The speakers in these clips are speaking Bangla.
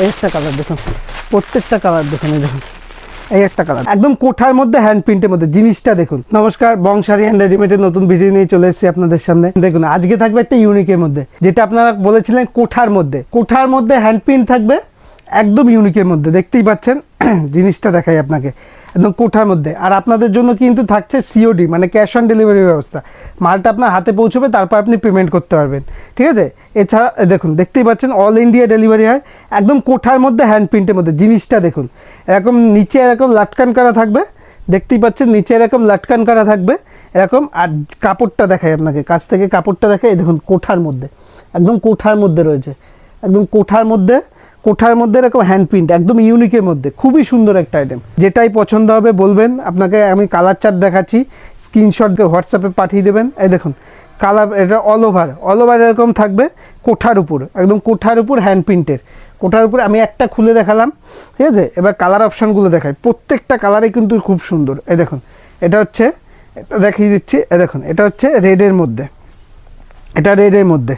এই একটা কালার দেখুন, প্রত্যেকটা কালার দেখুন, এই দেখুন এই একটা কালার একদম কোঠার মধ্যে হ্যান্ড প্রিন্টের মধ্যে জিনিসটা দেখুন। নমস্কার, বংশারি হ্যান্ড রেডিমেডের নতুন ভিডিও নিয়ে চলে এসেছি আপনাদের সামনে। দেখুন আজকে থাকবে একটা ইউনিকের মধ্যে, যেটা আপনারা বলেছিলেন কোঠার মধ্যে হ্যান্ড প্রিন্ট থাকবে, একদম ইউনিকের মধ্যে। দেখতেই পাচ্ছেন জিনিসটা দেখাই আপনাকে, একদম কোঠার মধ্যে। আর আপনাদের জন্য কিন্তু থাকছে সিওডি, মানে ক্যাশ অন ডেলিভারি ব্যবস্থা। মালটা আপনার হাতে পৌঁছবে, তারপর আপনি পেমেন্ট করতে পারবেন, ঠিক আছে। এছাড়া দেখুন, দেখতেই পাচ্ছেন অল ইন্ডিয়া ডেলিভারি হয়, একদম কোঠার মধ্যে হ্যান্ড প্রিন্টের মধ্যে। জিনিসটা দেখুন, এরকম নিচে এরকম লাটকান করা থাকবে, দেখতেই পাচ্ছেন নিচে এরকম লাটকান করা থাকবে এরকম। আর কাপড়টা দেখাই আপনাকে, কাছ থেকে কাপড়টা দেখাই, দেখুন কোঠার মধ্যে, একদম কোঠার মধ্যে রয়েছে, একদম কোঠার মধ্যে এরকম হ্যান্ড প্রিন্ট, একদম ইউনিকের মধ্যে। খুবই সুন্দর একটা আইটেম। যেটাই পছন্দ হবে বলবেন, আপনাকে আমি কালার চার্ট দেখাচ্ছি, স্ক্রিনশটকে হোয়াটসঅ্যাপে পাঠিয়ে দেবেন। এই দেখুন কালার, এটা অল ওভার এরকম থাকবে কোঠার উপর, একদম কোঠার উপর হ্যান্ড প্রিন্টের। কোঠার উপর আমি একটা খুলে দেখালাম, ঠিক আছে। এবার কালার অপশানগুলো দেখাই, প্রত্যেকটা কালারই কিন্তু খুব সুন্দর। এই দেখুন এটা হচ্ছে, এটা দেখিয়ে দিচ্ছি, এই দেখুন এটা হচ্ছে রেডের মধ্যে, এটা রেডের মধ্যে।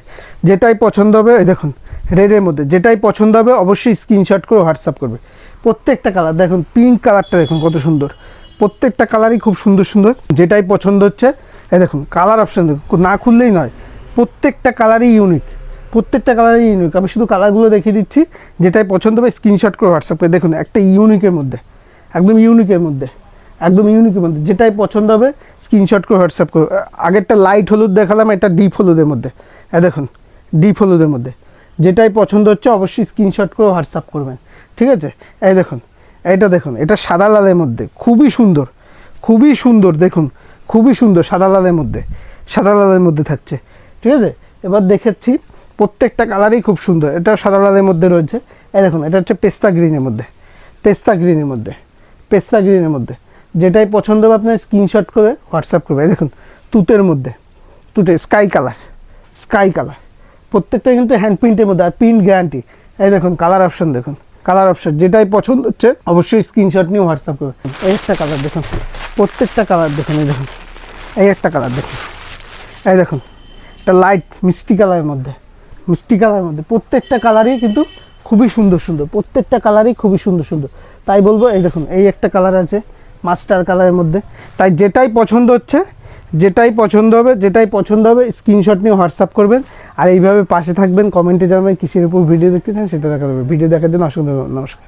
যেটাই পছন্দ হবে, এই দেখুন রেডের মধ্যে যেটাই পছন্দ হবে অবশ্যই স্ক্রিনশট করে হোয়াটসঅ্যাপ করবে। প্রত্যেকটা কালার দেখুন, পিঙ্ক কালারটা দেখুন কত সুন্দর, প্রত্যেকটা কালারই খুব সুন্দর সুন্দর। যেটাই পছন্দ হচ্ছে, এই দেখুন কালার অপশান দেখুন, না খুললেই নয়, প্রত্যেকটা কালারই ইউনিক, প্রত্যেকটা কালারই ইউনিক। আমি শুধু কালারগুলো দেখিয়ে দিচ্ছি, যেটাই পছন্দ হবে স্ক্রিনশট করে হোয়াটসঅ্যাপ করে। দেখুন একটা ইউনিকের মধ্যে, একদম ইউনিকের মধ্যে, একদম ইউনিকের মধ্যে। যেটাই পছন্দ হবে স্ক্রিনশট করে হোয়াটসঅ্যাপ করো। আগেরটা লাইট হলুদ দেখালাম, এটা ডিপ হলুদের মধ্যে। দেখুন ডিপ হলুদের মধ্যে, যেটাই পছন্দ হচ্ছে অবশ্যই স্ক্রিনশট করে হোয়াটসঅ্যাপ করবেন, ঠিক আছে। এই দেখুন এইটা, দেখুন এটা সাদা লালের মধ্যে, খুবই সুন্দর, খুবই সুন্দর। দেখুন খুবই সুন্দর, সাদা লালের মধ্যে থাকছে, ঠিক আছে। এবার দেখাচ্ছি, প্রত্যেকটা কালারই খুব সুন্দর। এটা সাদা লালের মধ্যে রয়েছে। এই দেখুন এটা হচ্ছে পেস্তা গ্রিনের মধ্যে, যেটাই পছন্দ হবে আপনার স্ক্রিনশট করে হোয়াটসঅ্যাপ করবে। দেখুন তুতে স্কাই কালার, প্রত্যেকটা কিন্তু হ্যান্ড প্রিন্টের মধ্যে, আর প্রিন্ট গ্যারান্টি। এই দেখুন কালার অপশান, দেখুন কালার অপশান, যেটাই পছন্দ হচ্ছে অবশ্যই স্ক্রিনশট নিয়ে হোয়াটসঅ্যাপ করবে। এই একটা কালার দেখুন, প্রত্যেকটা কালার দেখুন, এই দেখুন এই একটা কালার দেখুন, এই দেখুন এটা লাইট মিষ্টি কালারের মধ্যে, প্রত্যেকটা কালারই কিন্তু খুবই সুন্দর, প্রত্যেকটা কালারই খুবই সুন্দর। তাই বলবো, এই দেখুন এই একটা কালার আছে মাস্টার কালারের মধ্যে। তাই যেটাই পছন্দ হবে স্ক্রিনশট নিয়ে হোয়াটসঅ্যাপ করবেন। আর এইভাবে পাশে থাকবেন, কমেন্টে জানাবেন কিসের উপর ভিডিও দেখতে চান, সেটা দেখা যাবে। ভিডিও দেখার জন্য অসংখ্য নমস্কার।